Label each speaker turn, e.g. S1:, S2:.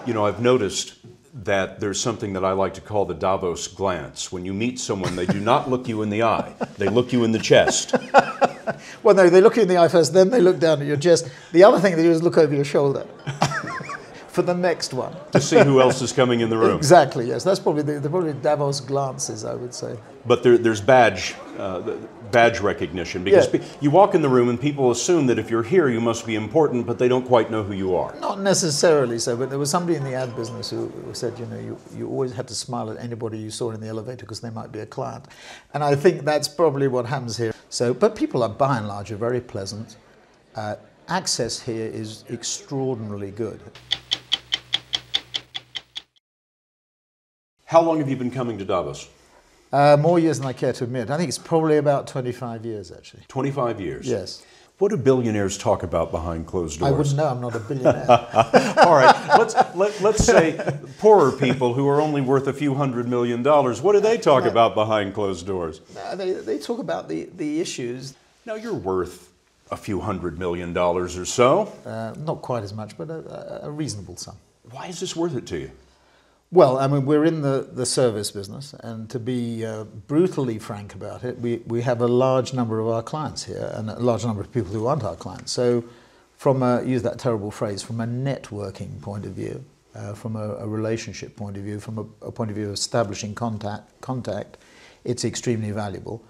S1: You know, I've noticed that there's something that I like to call the Davos glance. When you meet someone, they do not look you in the eye. They look you in the chest.
S2: Well, no, they look you in the eye first, then they look down at your chest. The other thing they do is look over your shoulder for the next one.
S1: To see who else is coming in the room.
S2: Exactly, yes. That's probably the probably Davos glances, I would say.
S1: But there's badge recognition, because you walk in the room and people assume that if you're here, you must be important, but they don't quite know who you are.
S2: Not necessarily so, but there was somebody in the ad business who said, you know, you always had to smile at anybody you saw in the elevator because they might be a client. And I think that's probably what happens here. So, but people are, by and large, are very pleasant. Access here is extraordinarily good.
S1: How long have you been coming to Davos?
S2: More years than I care to admit. I think it's probably about 25 years, actually.
S1: 25 years?
S2: Yes.
S1: What do billionaires talk about behind closed doors?
S2: I wouldn't know, I'm not a billionaire.
S1: All right, let's say poorer people who are only worth a few $100 million, what do they talk about behind closed doors?
S2: They talk about the issues.
S1: Now, you're worth a few $100 million or so.
S2: Not quite as much, but a reasonable sum.
S1: Why is this worth it to you?
S2: Well, I mean, we're in the service business, and to be brutally frank about it, we have a large number of our clients here and a large number of people who aren't our clients. So from use that terrible phrase, from a networking point of view, from a relationship point of view, from a point of view of establishing contact, it's extremely valuable.